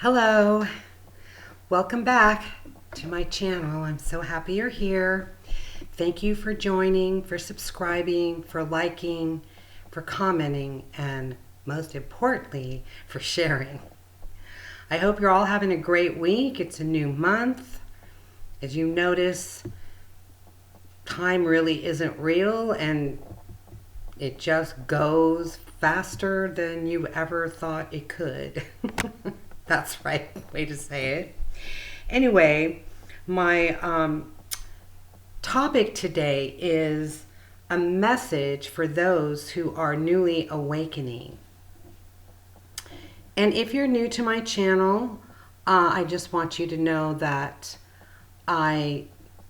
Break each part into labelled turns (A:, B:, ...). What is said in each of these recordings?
A: Hello, welcome back to my channel. I'm so happy you're here. Thank you for joining, for subscribing, for liking, for commenting, and most importantly, for sharing. I hope you're all having a great week. It's a new month. As you notice, time really isn't real and it just goes faster than you ever thought it could. That's the right way to say it. Anyway, my topic today is a message for those who are newly awakening. And if you're new to my channel, I just want you to know that I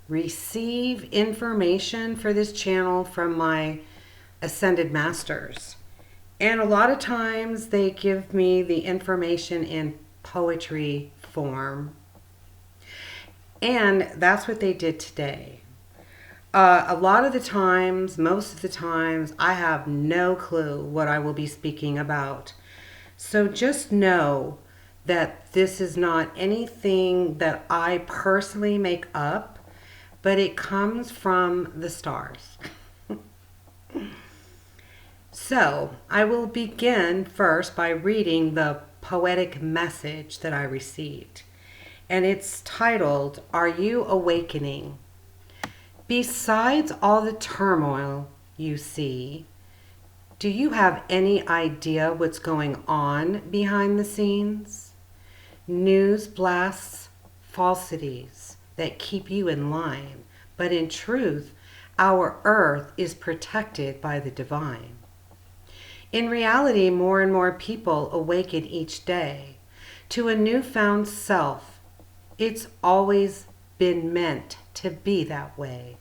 A: receive information for this channel from my Ascended Masters. And a lot of times they give me the information in poetry form. And that's what they did today. A lot of the times, most of the times, I have no clue what I will be speaking about. So just know that this is not anything that I personally make up, but it comes from the stars. So I will begin first by reading the poetic message that I received. And it's titled, Are You Awakening? Besides all the turmoil you see, do you have any idea what's going on behind the scenes? News blasts falsities that keep you in line, but in truth, our earth is protected by the divine. In reality, more and more people awaken each day to a newfound self. It's always been meant to be that way.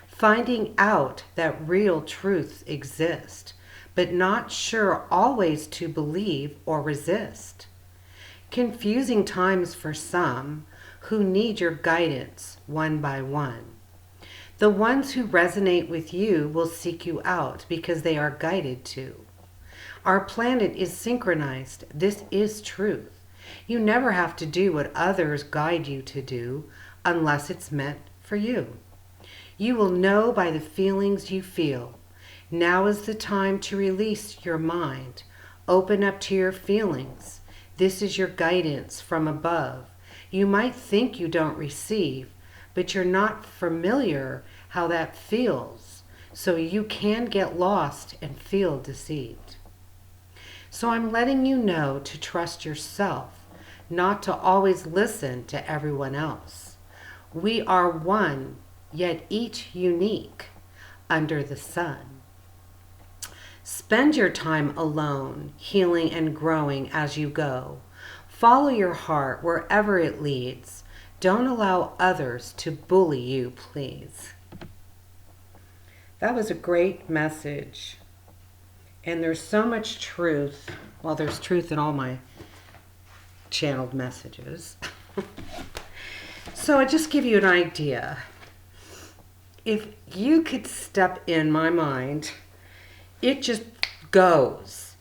A: Finding out that real truths exist, but not sure always to believe or resist. Confusing times for some who need your guidance one by one. The ones who resonate with you will seek you out because they are guided to. Our planet is synchronized. This is truth. You never have to do what others guide you to do unless it's meant for you. You will know by the feelings you feel. Now is the time to release your mind. Open up to your feelings. This is your guidance from above. You might think you don't receive, but you're not familiar how that feels, so you can get lost and feel deceived. So I'm letting you know to trust yourself, not to always listen to everyone else. We are one, yet each unique under the sun. Spend your time alone, healing and growing as you go. Follow your heart wherever it leads. Don't allow others to bully you, please. That was a great message. And there's so much truth. Well, there's truth in all my channeled messages. So I just give you an idea. If you could step in my mind, it just goes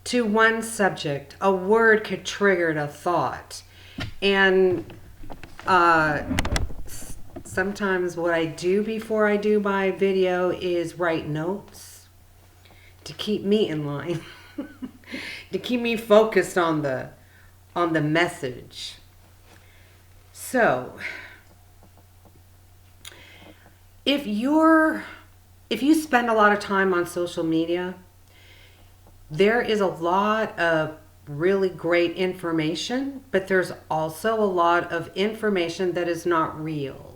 A: to one subject. A word could trigger a thought. And sometimes what I do before I do my video is write notes to keep me in line, to keep me focused on the message. So, if you spend a lot of time on social media, there is a lot of really great information, but there's also a lot of information that is not real.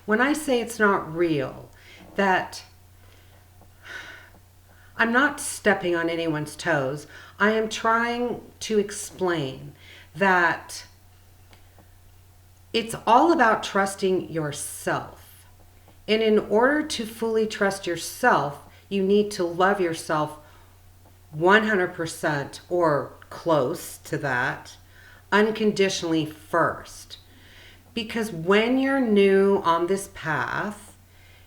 A: When I say it's not real, that I'm not stepping on anyone's toes. I am trying to explain that it's all about trusting yourself. And in order to fully trust yourself, you need to love yourself 100% or close to that, unconditionally first. Because when you're new on this path,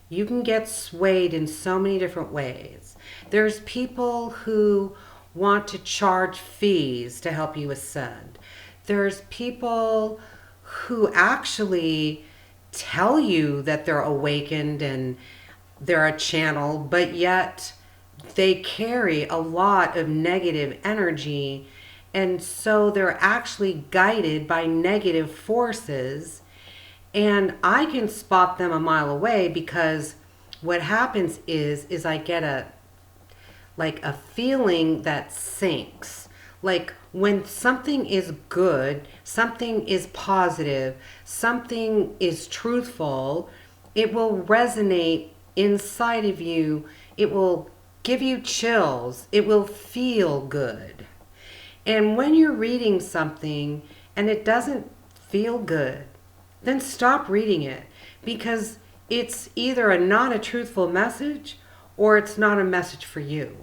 A: you can get swayed in so many different ways. There's people who want to charge fees to help you ascend. There's people who actually tell you that they're awakened and they're a channel, but yet they carry a lot of negative energy. And so they're actually guided by negative forces. And I can spot them a mile away, because what happens is I get a feeling that sinks. Like when something is good, something is positive, something is truthful, it will resonate inside of you. It will give you chills. It will feel good. And when you're reading something and it doesn't feel good, then stop reading it, because it's either not a truthful message or it's not a message for you.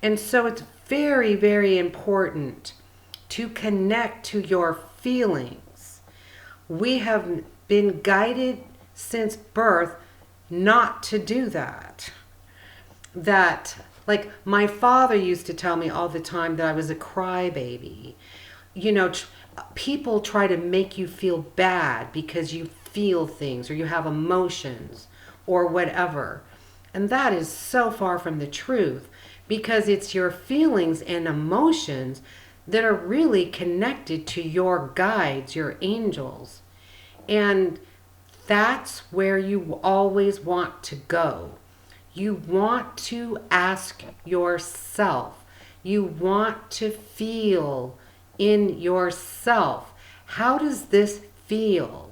A: And so it's very, very important to connect to your feelings. We have been guided since birth not to do that. Like my father used to tell me all the time that I was a crybaby. People try to make you feel bad because you feel things or you have emotions or whatever. And that is so far from the truth, because it's your feelings and emotions that are really connected to your guides, your angels. And that's where you always want to go. You want to ask yourself. You want to feel in yourself, how does this feel?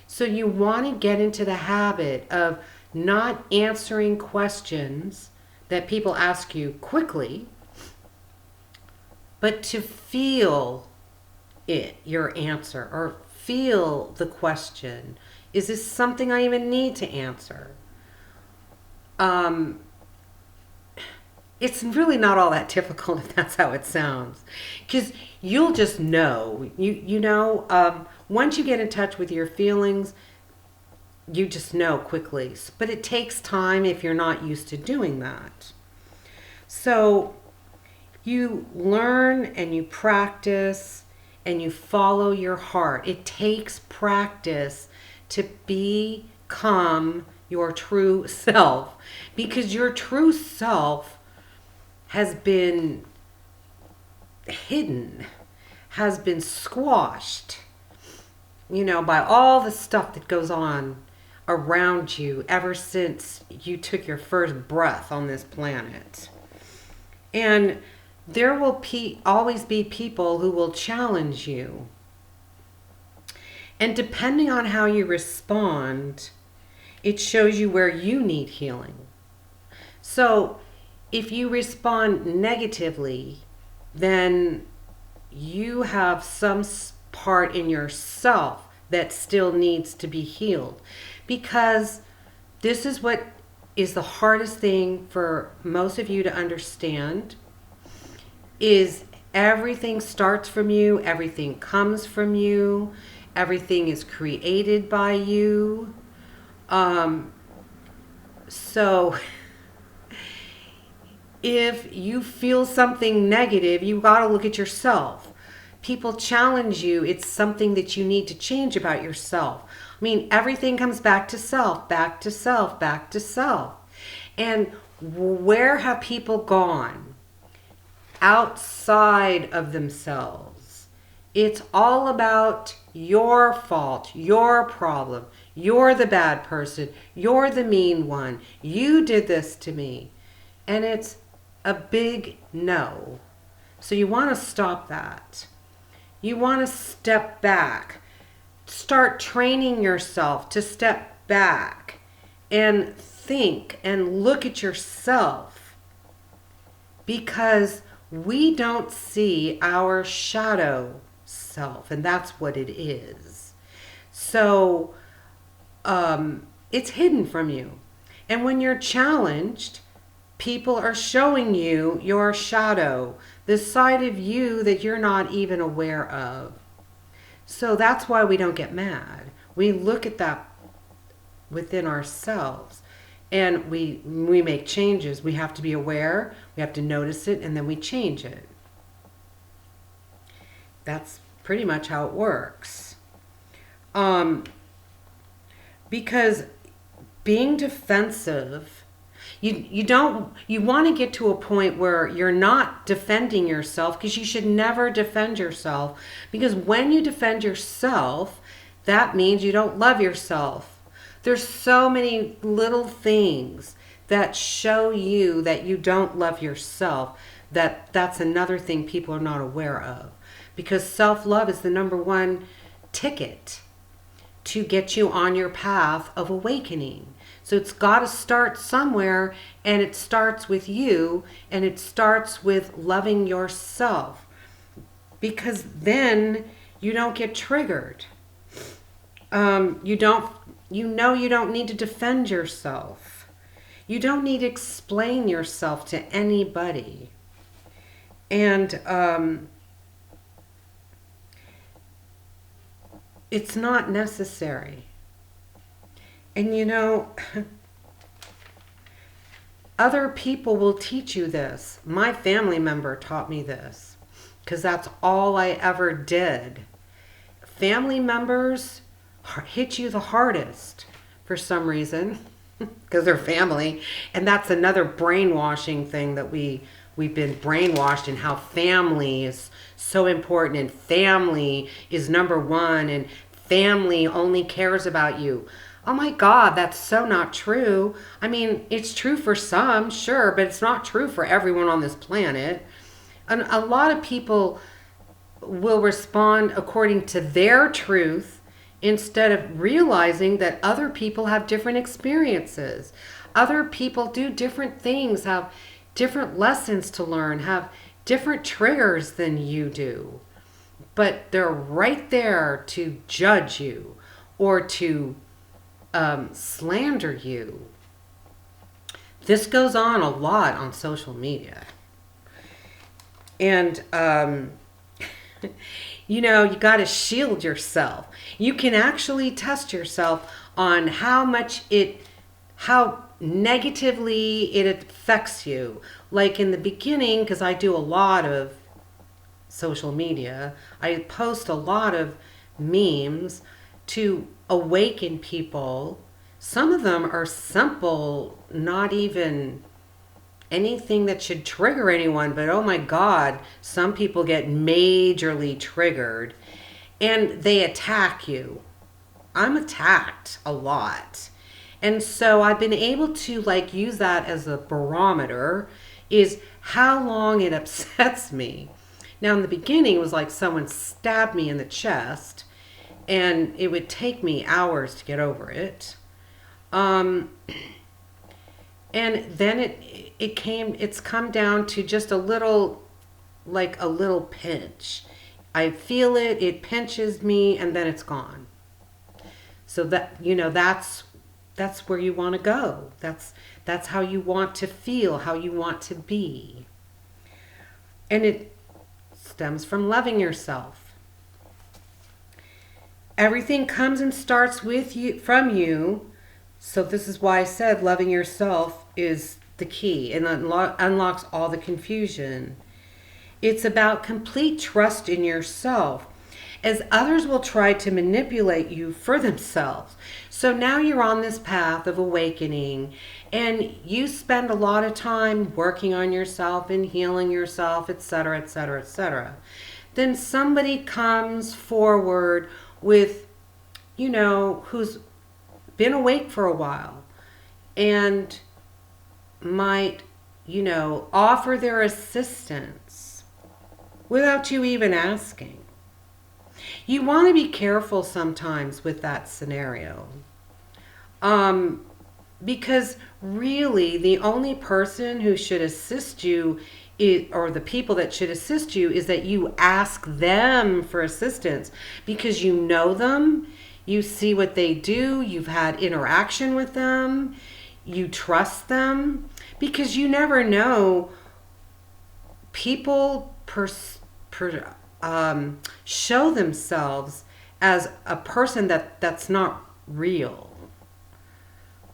A: So you want to get into the habit of not answering questions that people ask you quickly, but to feel your answer, or feel the question. Is this something I even need to answer? It's really not all that difficult, if that's how it sounds, because you'll just know. Once you get in touch with your feelings, you just know quickly. But it takes time if you're not used to doing that. So you learn and you practice and you follow your heart. It takes practice to become your true self, because your true self has been hidden, has been squashed, by all the stuff that goes on around you ever since you took your first breath on this planet. And there will always be people who will challenge you. And depending on how you respond, it shows you where you need healing. So if you respond negatively, then you have some part in yourself that still needs to be healed. Because this is what is the hardest thing for most of you to understand, is everything starts from you, everything comes from you, everything is created by you. So if you feel something negative, you got to look at yourself. People challenge you, it's something that you need to change about yourself. I mean, everything comes back to self, back to self, back to self. And where have people gone? Outside of themselves. It's all about your fault, your problem. You're the bad person. You're the mean one. You did this to me. And it's a big no. So you want to stop that. You want to step back. Start training yourself to step back and think and look at yourself, because we don't see our shadow self, and that's what it is. So it's hidden from you. And when you're challenged, people are showing you your shadow, the side of you that you're not even aware of. So that's why we don't get mad. We look at that within ourselves and we make changes. We have to be aware, we have to notice it, and then we change it. That's pretty much how it works. Um, because being defensive, you want to get to a point where you're not defending yourself, because you should never defend yourself, because when you defend yourself, that means you don't love yourself. There's so many little things that show you that you don't love yourself, that's another thing people are not aware of, because self-love is the number one ticket to get you on your path of awakening. So it's got to start somewhere, and it starts with you, and it starts with loving yourself, because then you don't get triggered. You don't need to defend yourself. You don't need to explain yourself to anybody. And it's not necessary. And other people will teach you this. My family member taught me this, because that's all I ever did. Family members hit you the hardest for some reason, because they're family. And that's another brainwashing thing, that we've been brainwashed in how family is so important, and family is number one, and family only cares about you. Oh my God, that's so not true. I mean, it's true for some, sure, but it's not true for everyone on this planet. And a lot of people will respond according to their truth, instead of realizing that other people have different experiences. Other people do different things, have different lessons to learn, have different triggers than you do. But they're right there to judge you, or to slander you. This goes on a lot on social media. And, you got to shield yourself. You can actually test yourself on how negatively it affects you. Like in the beginning, because I do a lot of social media, I post a lot of memes to awaken people. Some of them are simple, not even anything that should trigger anyone, but oh my God, some people get majorly triggered and they attack you. I'm attacked a lot. And so I've been able to use that as a barometer, is how long it upsets me. Now in the beginning, it was like someone stabbed me in the chest, and it would take me hours to get over it. And then it's come down to just a little pinch. I feel it, it pinches me, and then it's gone. So that's where you want to go. That's how you want to feel, how you want to be. And it stems from loving yourself. Everything comes and starts with you, from you. So this is why I said loving yourself is the key, and unlocks all the confusion. It's about complete trust in yourself, as others will try to manipulate you for themselves. So now you're on this path of awakening, and you spend a lot of time working on yourself and healing yourself, etc., etc., etc. Then somebody comes forward with, who's been awake for a while, and might, offer their assistance without you even asking. You want to be careful sometimes with that scenario. Because really the only person who should assist you or the people that should assist you is that you ask them for assistance, because you know them, you see what they do, you've had interaction with them, you trust them, because you never know. People show themselves as a person that's not real.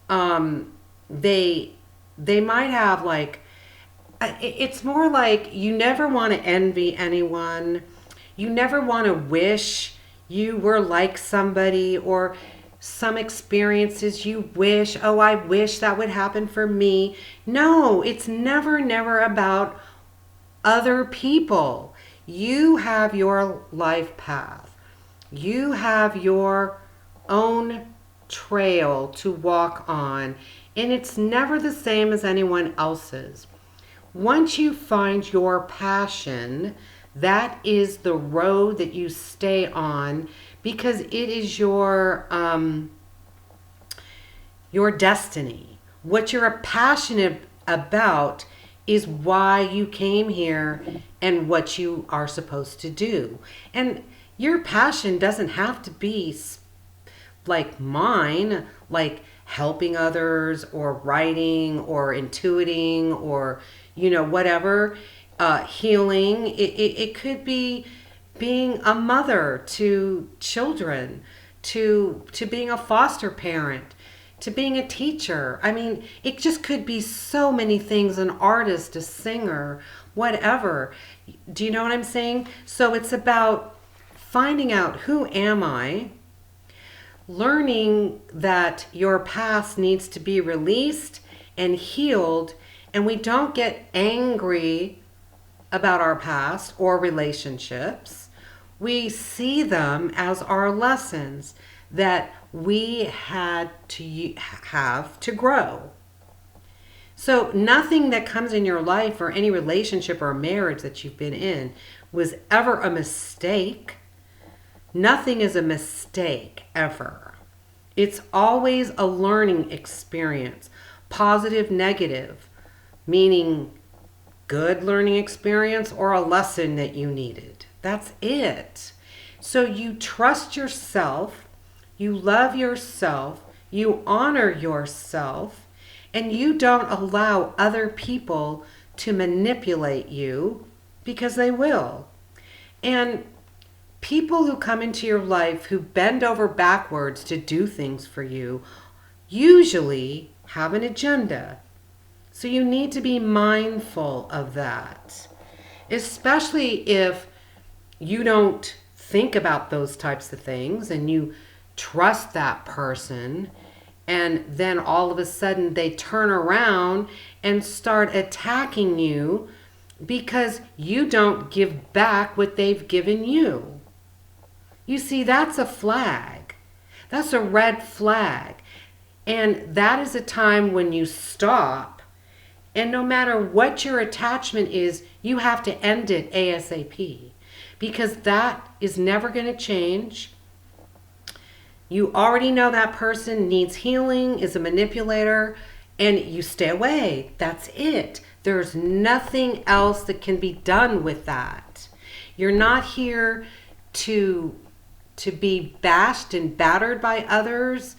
A: They might have it's more like you never want to envy anyone. You never want to wish you were like somebody, or some experiences you wish, oh, I wish that would happen for me. No, it's never, never about other people. You have your life path. You have your own trail to walk on, and it's never the same as anyone else's. Once you find your passion, that is the road that you stay on, because it is your destiny. What you're passionate about is why you came here and what you are supposed to do. And your passion doesn't have to be like mine, like helping others or writing or intuiting or, whatever, healing. It could be being a mother to children, to being a foster parent, to being a teacher. I mean, it just could be so many things, an artist, a singer, whatever. Do you know what I'm saying? So it's about finding out, who am I? Learning that your past needs to be released and healed, and we don't get angry about our past or relationships. We see them as our lessons that we had to have to grow. So nothing that comes in your life or any relationship or marriage that you've been in was ever a mistake. Nothing is a mistake ever. It's always a learning experience. Positive, negative, meaning good learning experience or a lesson that you needed. That's it. So you trust yourself, you love yourself, you honor yourself, and you don't allow other people to manipulate you, because they will. And people who come into your life who bend over backwards to do things for you usually have an agenda. So you need to be mindful of that, especially if you don't think about those types of things and you trust that person, and then all of a sudden they turn around and start attacking you because you don't give back what they've given you. You see, that's a flag. That's a red flag. And that is a time when you stop, and no matter what your attachment is, you have to end it ASAP, because that is never going to change. You already know that person needs healing, is a manipulator, and you stay away. That's it. There's nothing else that can be done with that. You're not here to be bashed and battered by others,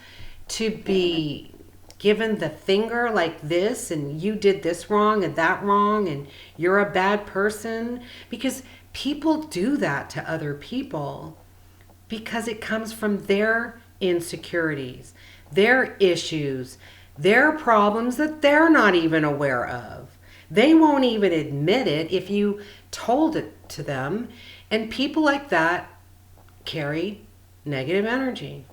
A: to be given the finger like this, and you did this wrong and that wrong, and you're a bad person, because people do that to other people because it comes from their insecurities, their issues, their problems that they're not even aware of. They won't even admit it if you told it to them. And people like that carry negative energy.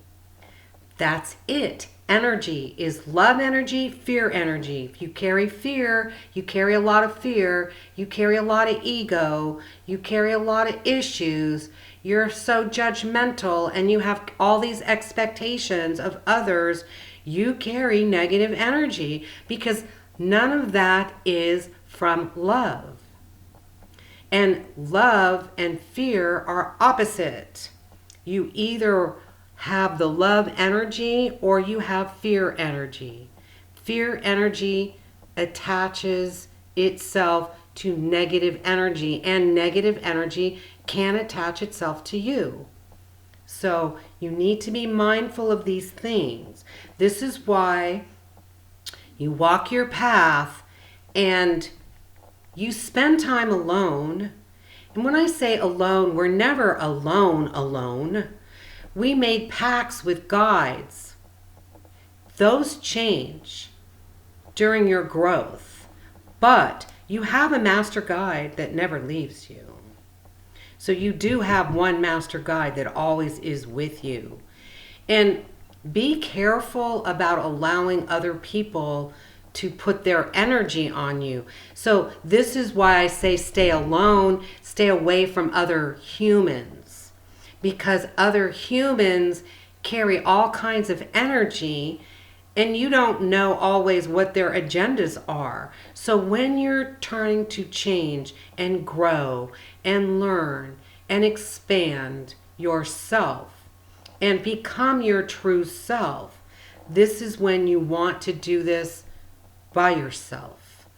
A: That's it. Energy is love energy, fear energy. If you carry fear, you carry a lot of fear, you carry a lot of ego, you carry a lot of issues. You're so judgmental and you have all these expectations of others. You carry negative energy because none of that is from love. And love and fear are opposite. You either have the love energy or you have fear energy. Fear energy attaches itself to negative energy, and negative energy can attach itself to you. So you need to be mindful of these things. This is why you walk your path and you spend time alone. And when I say alone, we're never alone. We made pacts with guides. Those change during your growth, but you have a master guide that never leaves you. So you do have one master guide that always is with you. And be careful about allowing other people to put their energy on you. So this is why I say stay alone, stay away from other humans, because other humans carry all kinds of energy and you don't know always what their agendas are. So when you're trying to change and grow and learn and expand yourself and become your true self, this is when you want to do this by yourself.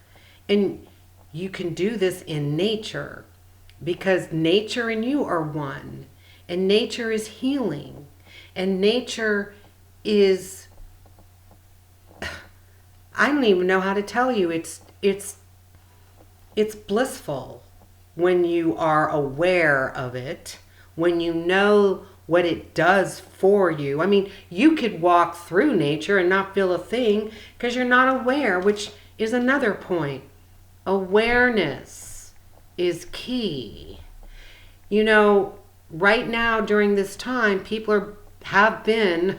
A: And you can do this in nature, because nature and you are one. And nature is healing. And nature is, I don't even know how to tell you, it's blissful when you are aware of it, when you know what it does for you. I mean, you could walk through nature and not feel a thing because you're not aware, which is another point. Awareness is key. You know, right now during this time, people have been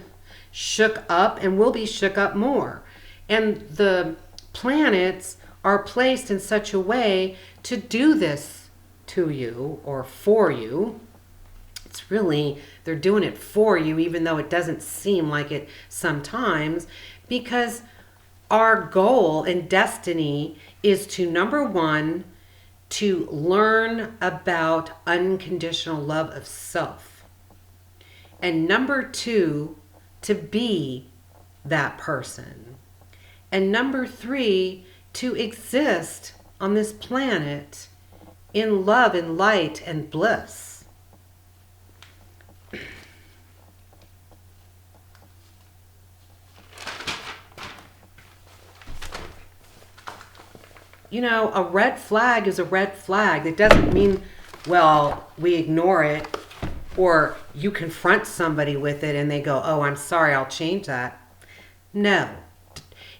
A: shook up and will be shook up more. And the planets are placed in such a way to do this to you or for you. It's really, they're doing it for you, even though it doesn't seem like it sometimes, because our goal and destiny is to, number one, to learn about unconditional love of self. And number two, to be that person. And number three, to exist on this planet in love and light and bliss. You know, a red flag is a red flag. That doesn't mean, well, we ignore it, or you confront somebody with it and they go, oh, I'm sorry, I'll change that. No.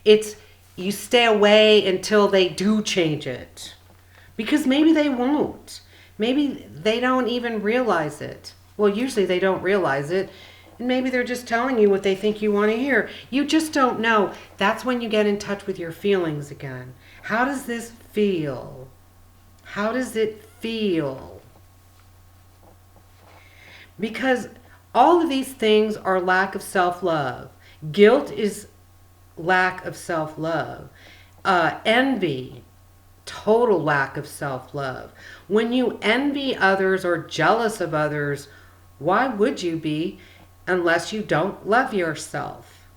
A: It's, you stay away until they do change it. Because maybe they won't. Maybe they don't even realize it. Well, usually they don't realize it. And maybe they're just telling you what they think you want to hear. You just don't know. That's when you get in touch with your feelings again. How does this feel? How does it feel? Because all of these things are lack of self-love. Guilt is lack of self-love. Envy, total lack of self-love. When you envy others or jealous of others, why would you be unless you don't love yourself?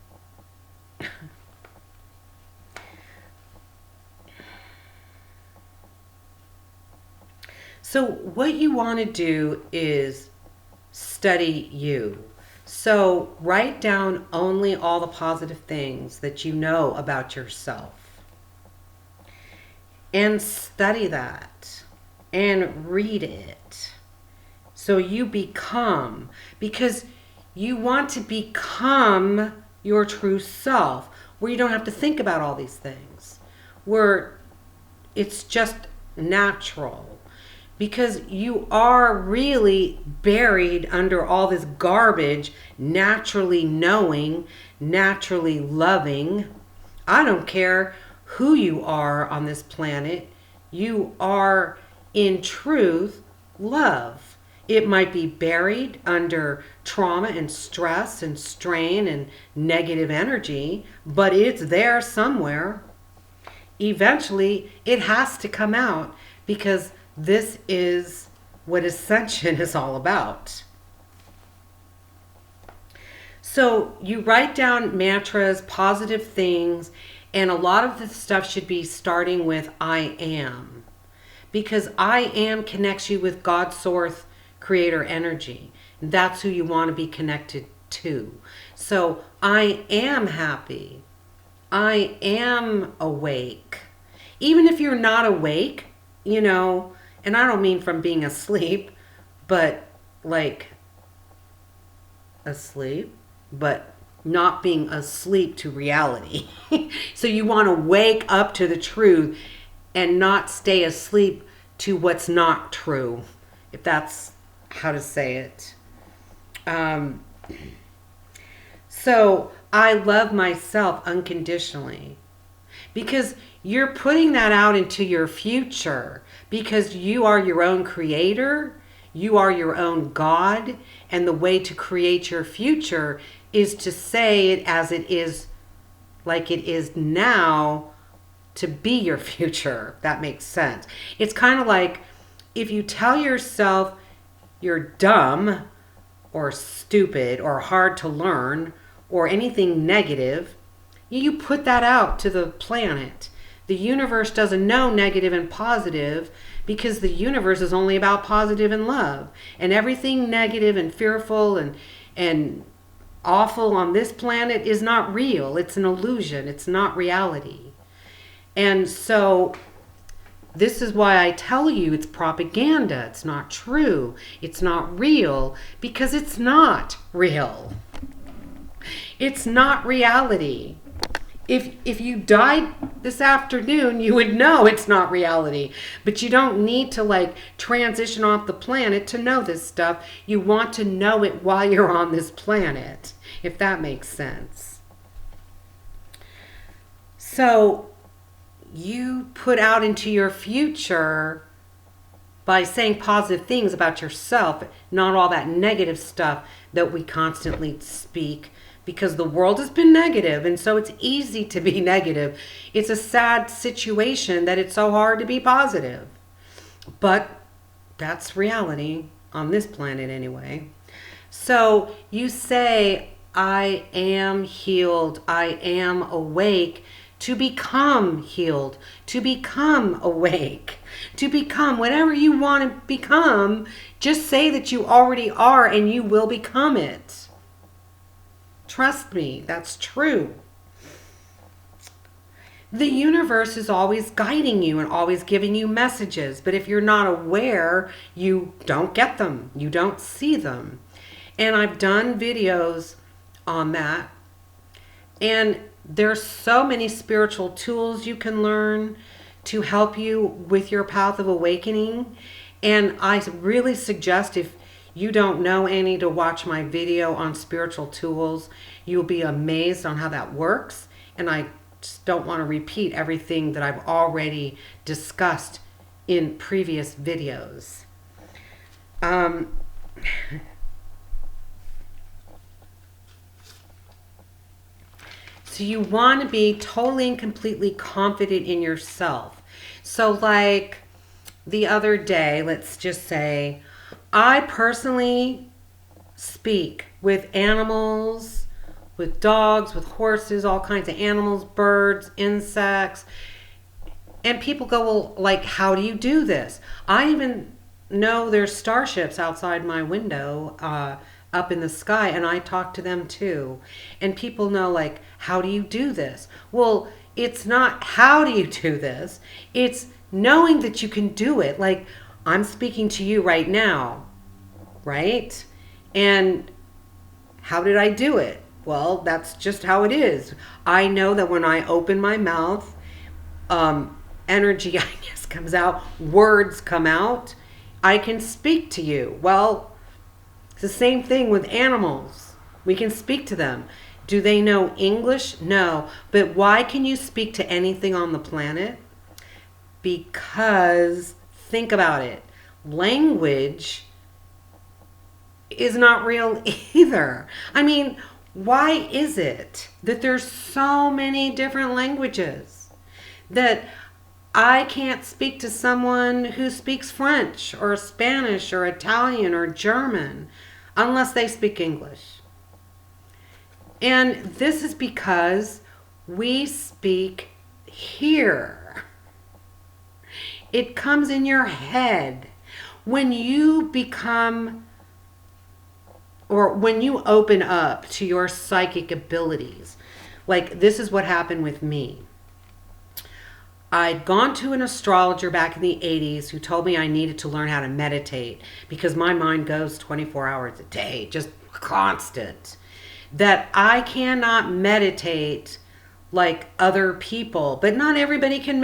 A: So what you want to do is study you. So write down only all the positive things that you know about yourself. And study that. And read it. So you become, because you want to become your true self, where you don't have to think about all these things, where it's just natural. Because you are really buried under all this garbage, naturally knowing, naturally loving. I don't care who you are on this planet. You are, in truth, love. It might be buried under trauma and stress and strain and negative energy, but it's there somewhere. Eventually, it has to come out, because this is what ascension is all about. So you write down mantras, positive things, and a lot of the stuff should be starting with I am. Because I am connects you with God's source, creator energy. That's who you want to be connected to. So I am happy. I am awake. Even if you're not awake, you know, and I don't mean from being asleep, but like asleep, but not being asleep to reality. So you want to wake up to the truth and not stay asleep to what's not true. if that's how to say it. Um, so I love myself unconditionally, because you're putting that out into your future, because you are your own creator, you are your own God, and the way to create your future is to say it as it is, like it is now, to be your future. If that makes sense. It's kind of like if you tell yourself you're dumb or stupid or hard to learn or anything negative, you put that out to the planet. The universe doesn't know negative and positive, because the universe is only about positive and love. And everything negative and fearful and awful on this planet is not real. It's an illusion. It's not reality. And so this is why I tell you it's propaganda. It's not true. It's not real, because it's not real. It's not reality. If you died this afternoon, you would know it's not reality. But you don't need to like transition off the planet to know this stuff. You want to know it while you're on this planet, if that makes sense. So you put out into your future by saying positive things about yourself, not all that negative stuff that we constantly speak, because the world has been negative, and so it's easy to be negative. It's a sad situation that it's so hard to be positive. But that's reality on this planet anyway. So you say, I am healed, I am awake, to become healed, to become awake, to become whatever you want to become. Just say that you already are, and you will become it. Trust me, that's true. The universe is always guiding you and always giving you messages. But if you're not aware, you don't get them. You don't see them. And I've done videos on that. And there's so many spiritual tools you can learn to help you with your path of awakening. And I really suggest, if you don't know any, to watch my video on spiritual tools. You'll be amazed on how that works. And I just don't want to repeat everything that I've already discussed in previous videos. So you want to be totally and completely confident in yourself. So like the other day, let's just say, I personally speak with animals, with dogs, with horses, all kinds of animals, birds, insects. And people go, well, like, how do you do this? I even know there's starships outside my window, up in the sky, and I talk to them too. And people know, like, how do you do this? Well, it's not how do you do this, it's knowing that you can do it. Like, I'm speaking to you right now, right? And how did I do it? Well, that's just how it is. I know that when I open my mouth, energy, I guess, comes out, words come out. I can speak to you. Well, it's the same thing with animals. We can speak to them. Do they know English? No. But why can you speak to anything on the planet? Because, think about it, language is not real either. I mean, why is it that there's so many different languages? That I can't speak to someone who speaks French or Spanish or Italian or German unless they speak English. And this is because we speak here. It comes in your head. When you become, or when you open up to your psychic abilities, like this is what happened with me. I'd gone to an astrologer back in the 80s who told me I needed to learn how to meditate because my mind goes 24 hours a day, just constant. That I cannot meditate like other people, but not everybody can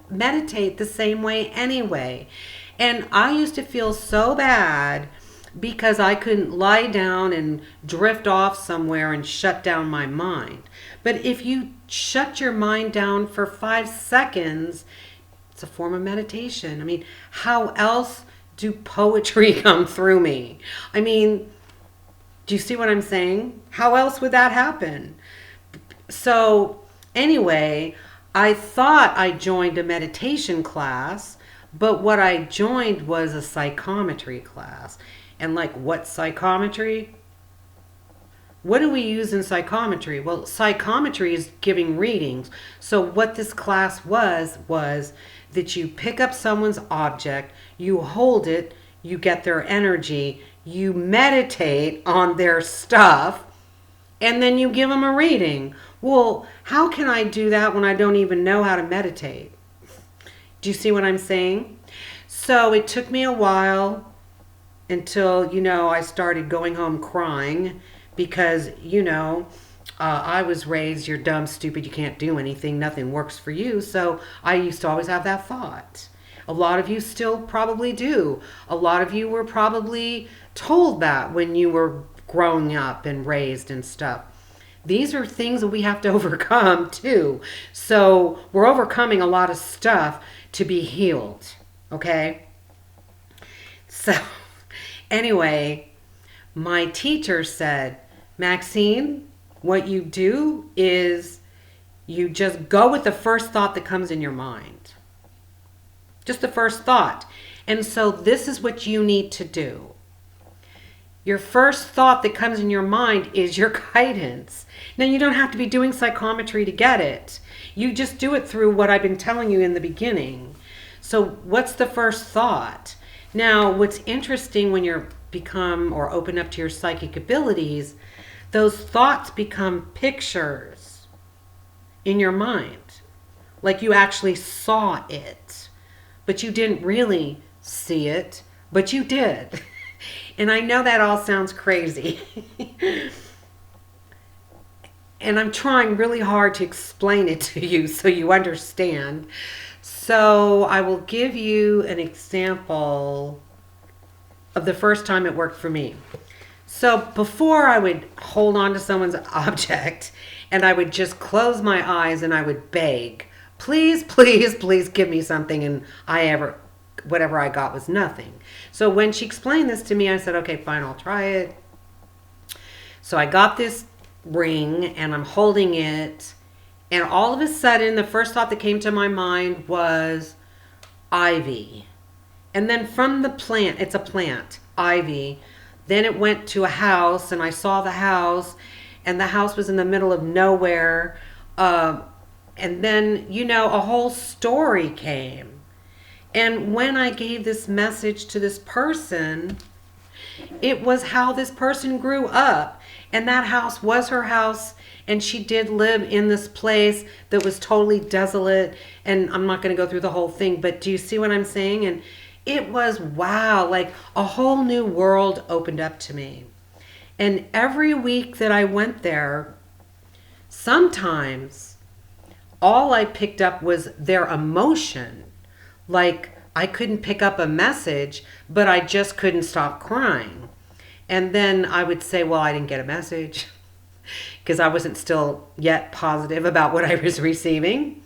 A: meditate the same way anyway. And I used to feel so bad because I couldn't lie down and drift off somewhere and shut down my mind. But if you shut your mind down for 5 seconds, it's a form of meditation. I mean, how else do poetry come through me? I mean, do you see what I'm saying? How else would that happen? So, anyway, I thought I joined a meditation class, but what I joined was a psychometry class. And like, what psychometry? What do we use in psychometry? Well, psychometry is giving readings. So what this class was that you pick up someone's object, you hold it, you get their energy, you meditate on their stuff, and then you give them a reading. Well, how can I do that when I don't even know how to meditate? Do you see what I'm saying? So it took me a while until, I started going home crying because, I was raised, you're dumb, stupid, you can't do anything, nothing works for you. So I used to always have that thought. A lot of you still probably do. A lot of you were probably told that when you were growing up and raised and stuff. These are things that we have to overcome too. So we're overcoming a lot of stuff to be healed. Okay? So anyway, my teacher said, Maxine, what you do is you just go with the first thought that comes in your mind. Just the first thought. And so this is what you need to do. Your first thought that comes in your mind is your guidance. Now, you don't have to be doing psychometry to get it. You just do it through what I've been telling you in the beginning. So what's the first thought? Now, what's interesting when you're become or open up to your psychic abilities, those thoughts become pictures in your mind. Like you actually saw it, but you didn't really see it, but you did. And I know that all sounds crazy. And I'm trying really hard to explain it to you so you understand. So I will give you an example of the first time it worked for me. So before I would hold on to someone's object and I would just close my eyes and I would beg, please, please, please give me something. And whatever I got was nothing. So when she explained this to me, I said, okay, fine, I'll try it. So I got this ring and I'm holding it. And all of a sudden, the first thought that came to my mind was ivy. And then from the plant, it's a plant, ivy. Then it went to a house and I saw the house and the house was in the middle of nowhere. And then, a whole story came. And when I gave this message to this person, it was how this person grew up. And that house was her house. And she did live in this place that was totally desolate. And I'm not going to go through the whole thing, but do you see what I'm saying? And it was, wow, like a whole new world opened up to me. And every week that I went there, sometimes all I picked up was their emotion. Like I couldn't pick up a message, but I just couldn't stop crying. And then I would say, well, I didn't get a message because I wasn't still yet positive about what I was receiving.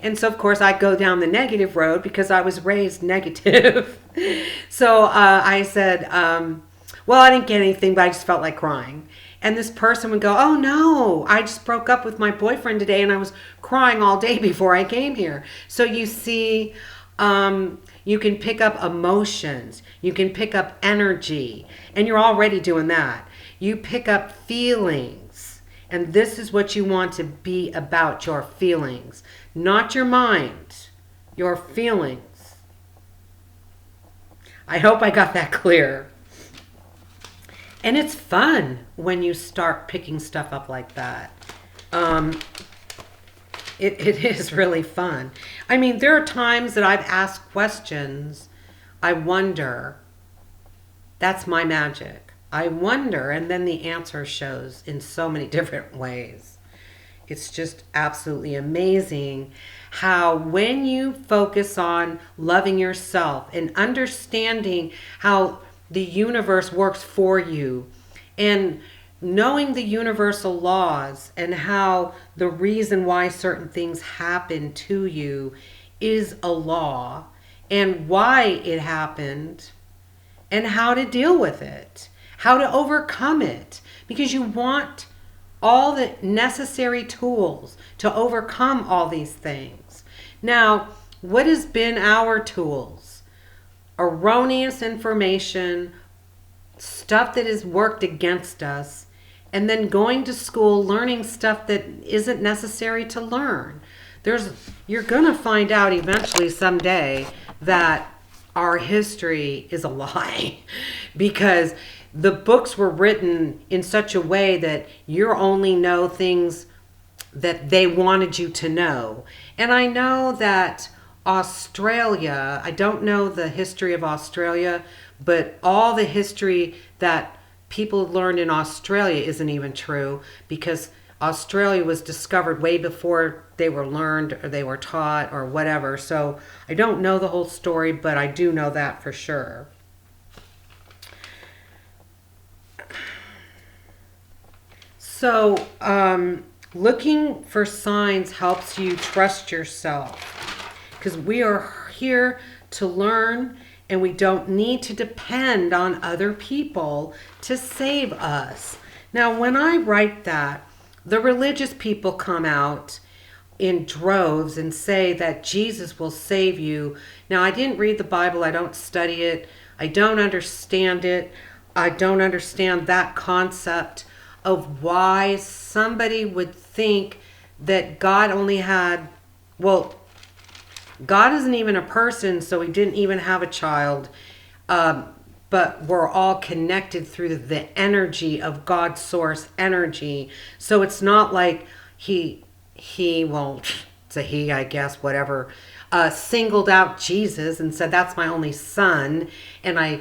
A: And so, of course, I go down the negative road because I was raised negative. So I said, well, I didn't get anything, but I just felt like crying. And this person would go, oh, no, I just broke up with my boyfriend today and I was crying all day before I came here. So you see, you can pick up emotions. You can pick up energy. And you're already doing that. You pick up feelings. And this is what you want to be about, your feelings. Not your mind, your feelings. I hope I got that clear. And it's fun when you start picking stuff up like that. It is really fun. I mean, there are times that I've asked questions. I wonder. That's my magic. I wonder, and then the answer shows in so many different ways. It's just absolutely amazing how when you focus on loving yourself and understanding how the universe works for you and knowing the universal laws and how the reason why certain things happen to you is a law and why it happened and how to deal with it, how to overcome it, because you want all the necessary tools to overcome all these things. Now, what has been our tools? Erroneous information, stuff that has worked against us, and then going to school learning stuff that isn't necessary to learn. You're going to find out eventually someday that our history is a lie because the books were written in such a way that you only know things that they wanted you to know. And I know that Australia, I don't know the history of Australia, but all the history that people learned in Australia isn't even true because Australia was discovered way before they were learned or they were taught or whatever. So I don't know the whole story, but I do know that for sure. So looking for signs helps you trust yourself because we are here to learn and we don't need to depend on other people to save us. Now, when I write that, the religious people come out in droves and say that Jesus will save you. Now, I didn't read the Bible. I don't study it. I don't understand it. I don't understand that concept of why somebody would think that God only had, well, God isn't even a person, so he didn't even have a child. But we're all connected through the energy of God's source energy. So it's not like he won't, it's a he, I guess, whatever, singled out Jesus and said, that's my only son, and I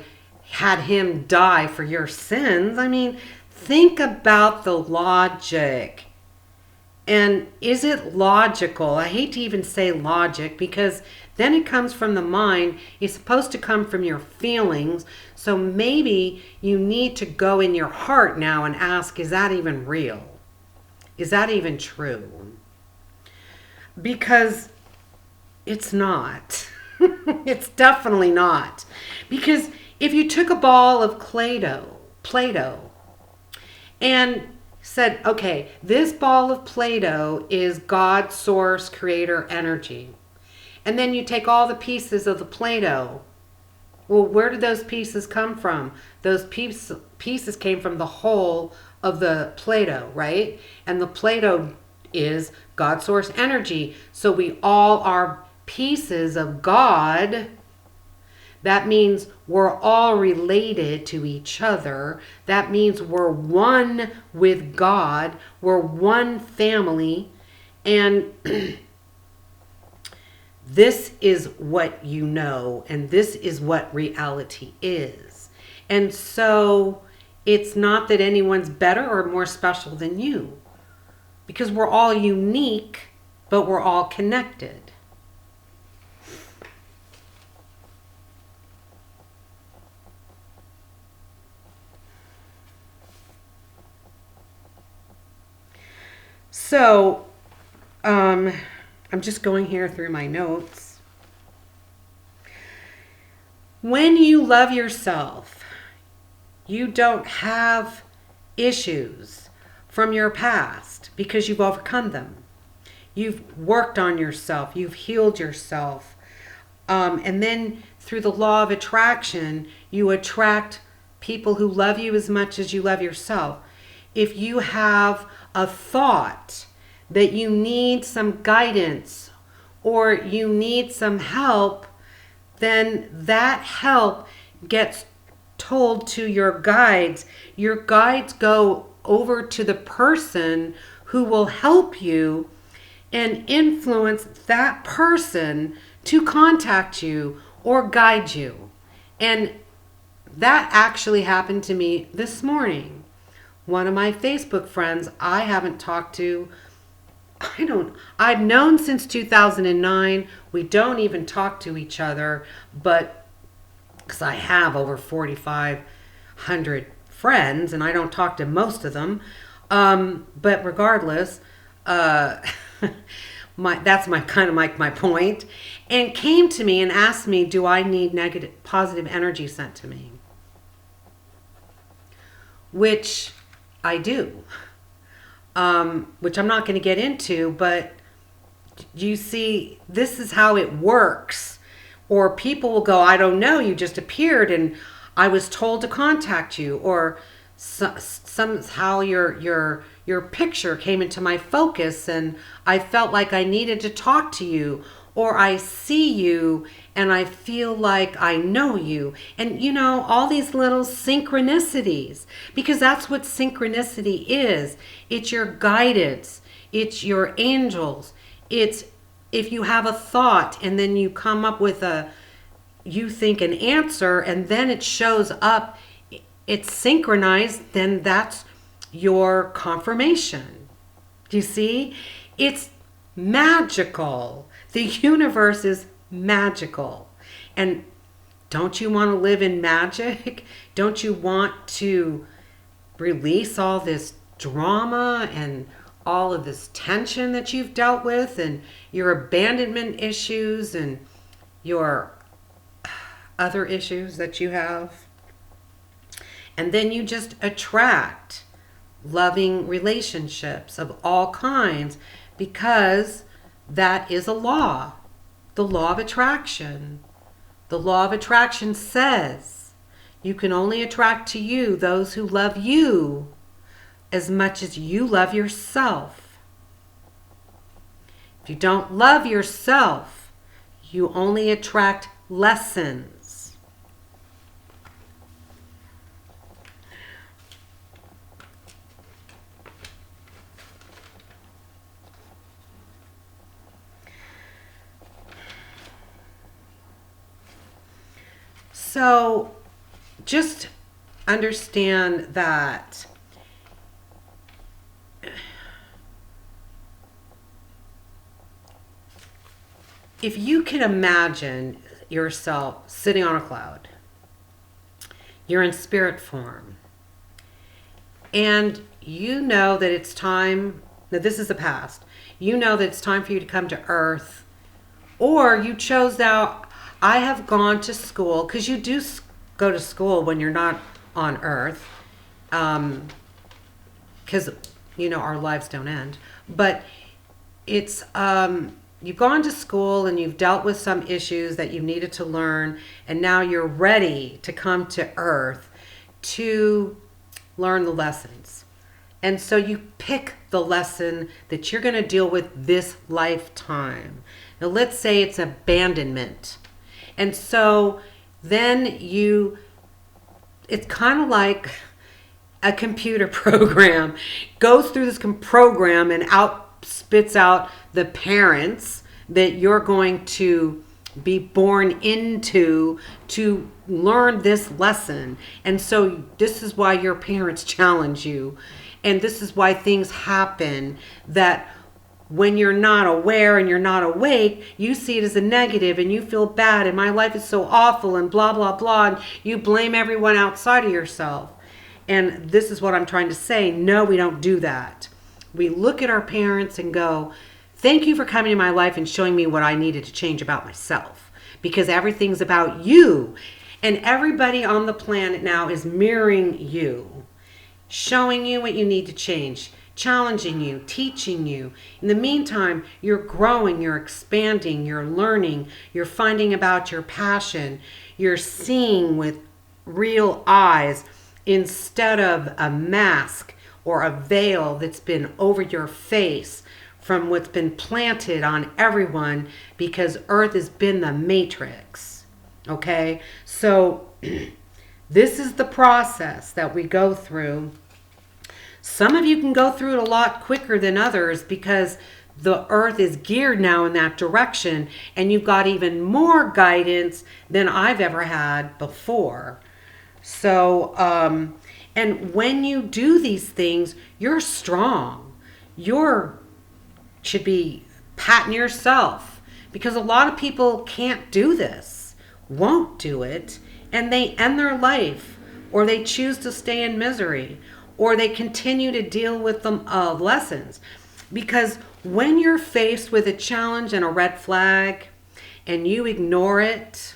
A: had him die for your sins. I mean, think about the logic. And is it logical? I hate to even say logic because then it comes from the mind. It's supposed to come from your feelings. So maybe you need to go in your heart now and ask, is that even real? Is that even true? Because it's not. It's definitely not. Because if you took a ball of Play-Doh, and said, okay, this ball of Play-Doh is God's source creator energy. And then you take all the pieces of the Play-Doh. Well, where did those pieces come from? Those pieces came from the whole of the Play-Doh, right? And the Play-Doh is God's source energy. So we all are pieces of God. That means we're all related to each other. That means we're one with God. We're one family. And this is what you know. And this is what reality is. And so it's not that anyone's better or more special than you. Because we're all unique, but we're all connected. So, I'm just going here through my notes. When you love yourself, you don't have issues from your past because you've overcome them. You've worked on yourself. You've healed yourself. And then through the law of attraction, you attract people who love you as much as you love yourself. If you have a thought that you need some guidance or you need some help, then that help gets told to your guides. Your guides go over to the person who will help you and influence that person to contact you or guide you. And that actually happened to me this morning. One of my Facebook friends I haven't talked to I've known since 2009. We don't even talk to each other, but because I have over 4,500 friends and I don't talk to most of them. But regardless, that's my point. And came to me and asked me, do I need positive energy sent to me? Which I do. Which I'm not going to get into, but you see, this is how it works. Or people will go, I don't know, you just appeared and I was told to contact you. Or somehow your picture came into my focus and I felt like I needed to talk to you. Or I see you and I feel like I know you. And all these little synchronicities, because that's what synchronicity is. It's your guidance. It's your angels. It's if you have a thought and then you come up with you think an answer and then it shows up, it's synchronized, then that's your confirmation. Do you see? It's magical. The universe is magical. And don't you want to live in magic? Don't you want to release all this drama and all of this tension that you've dealt with and your abandonment issues and your other issues that you have? And then you just attract loving relationships of all kinds, because that is a law. The law of attraction. The law of attraction says you can only attract to you those who love you as much as you love yourself. If you don't love yourself, you only attract lessons. So just understand that if you can imagine yourself sitting on a cloud, you're in spirit form, and you know that it's time, now this is the past, you know that it's time for you to come to earth, or you chose out, I have gone to school, because you do go to school when you're not on earth, because our lives don't end, but it's you've gone to school and you've dealt with some issues that you needed to learn, and now you're ready to come to earth to learn the lessons. And so you pick the lesson that you're going to deal with this lifetime. Now let's say it's abandonment. And so then it's kind of like a computer program goes through this program and spits out the parents that you're going to be born into to learn this lesson. And so this is why your parents challenge you. And this is why things happen that when you're not aware and you're not awake, you see it as a negative and you feel bad and my life is so awful and blah, blah, blah. And you blame everyone outside of yourself. And this is what I'm trying to say. No, we don't do that. We look at our parents and go, thank you for coming in my life and showing me what I needed to change about myself. Because everything's about you. And everybody on the planet now is mirroring you. Showing you what you need to change. Challenging you. Teaching you. In the meantime, you're growing. You're expanding. You're learning. You're finding about your passion. You're seeing with real eyes instead of a mask or a veil that's been over your face from what's been planted on everyone, because Earth has been the matrix. Okay? So this is the process that we go through. Some of you can go through it a lot quicker than others because the Earth is geared now in that direction, and you've got even more guidance than I've ever had before. So, and when you do these things, you're strong. You're should be patting yourself, because a lot of people can't do this, won't do it, and they end their life, or they choose to stay in misery, or they continue to deal with the lessons. Because when you're faced with a challenge and a red flag and you ignore it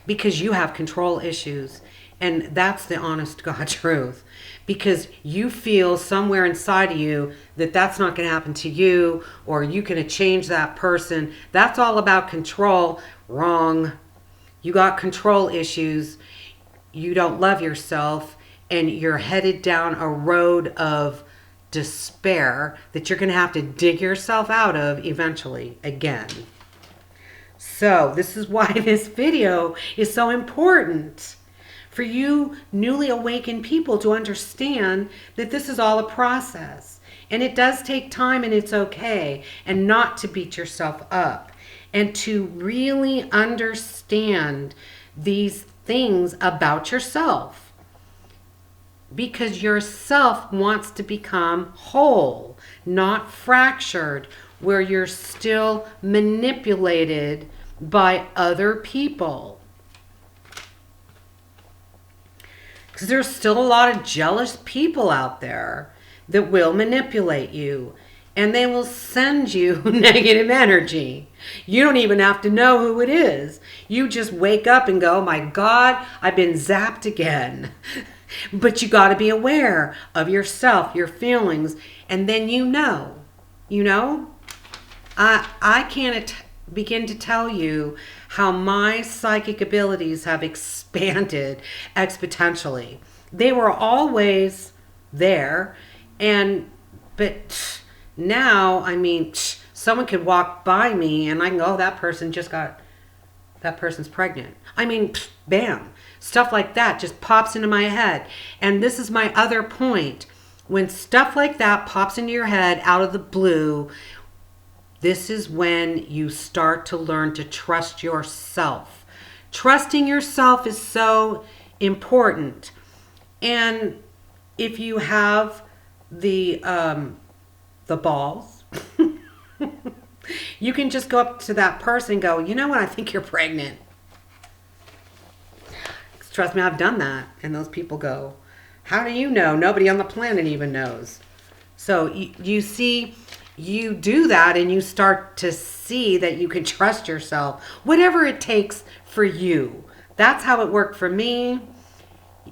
A: because you have control issues, and that's the honest God truth, because you feel somewhere inside of you that that's not going to happen to you, or you can change that person. That's all about control. Wrong. You got control issues. You don't love yourself, and you're headed down a road of despair that you're going to have to dig yourself out of eventually again. So this is why this video is so important, for you newly awakened people to understand that this is all a process, and it does take time, and it's okay, and not to beat yourself up, and to really understand these things about yourself, because yourself wants to become whole, not fractured, where you're still manipulated by other people. Because there's still a lot of jealous people out there that will manipulate you, and they will send you negative energy. You don't even have to know who it is. You just wake up and go, my God, I've been zapped again. But you got to be aware of yourself, your feelings, and then you know. I can't begin to tell you how my psychic abilities have expanded exponentially. They were always there, but now, I mean, someone could walk by me and I can go, oh, that person's pregnant. I mean, bam, stuff like that just pops into my head. And this is my other point. When stuff like that pops into your head out of the blue, this is when you start to learn to trust yourself. Trusting yourself is so important. And if you have the balls, you can just go up to that person and go, you know what, I think you're pregnant. Trust me, I've done that. And those people go, how do you know? Nobody on the planet even knows. So you see, you do that and you start to see that you can trust yourself, whatever it takes for you. That's how it worked for me.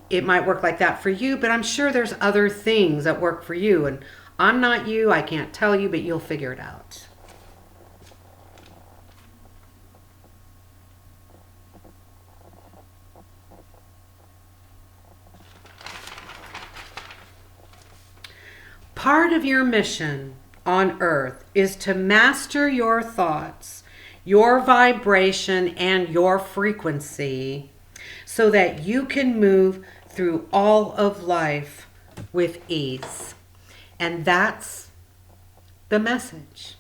A: It might work like that for you, but I'm sure there's other things that work for you. And I'm not you, I can't tell you, but you'll figure it out. Part of your mission on Earth is to master your thoughts, your vibration, and your frequency so that you can move through all of life with ease. And that's the message.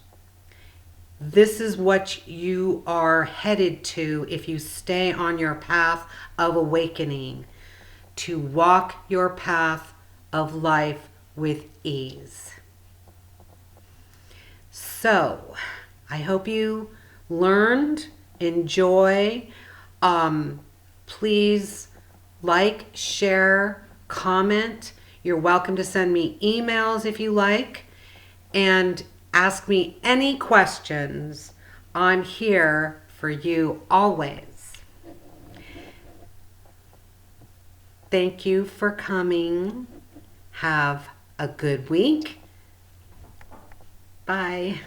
A: This is what you are headed to if you stay on your path of awakening, to walk your path of life with ease. So, I hope you learned, enjoy. Please like, share, comment. You're welcome to send me emails if you like, and ask me any questions. I'm here for you always. Thank you for coming. Have a good week. Bye.